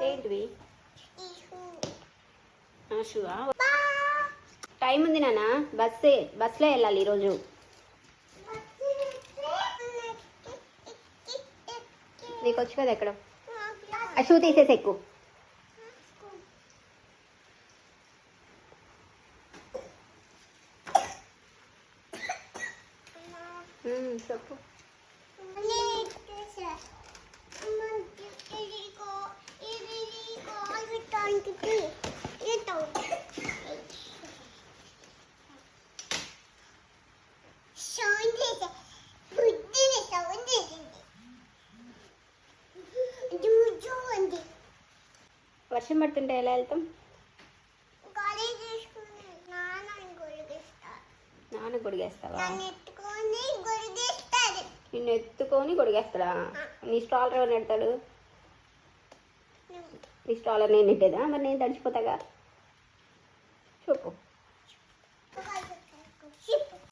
ఏంటివి? షూవా? టైం ఉంది నాన్న. బస్సులో వెళ్ళాలి ఈరోజు. నీకు వచ్చు కదా ఎక్కడ. ఆ షూ తీసేసి ఎక్కువ. చెప్పు. వర్షం పడుతుంటే ఎలా వెళ్తాం? నాన్న గొడిగేస్తావా? నిన్ను ఎత్తుకొని గొడిగేస్తాడా? నీ స్టాలర్ ఎవరు నెడతాడు? నీ స్టాలర్ నేను నెట్టేదా? మరి నేను తడిచిపోతాగా.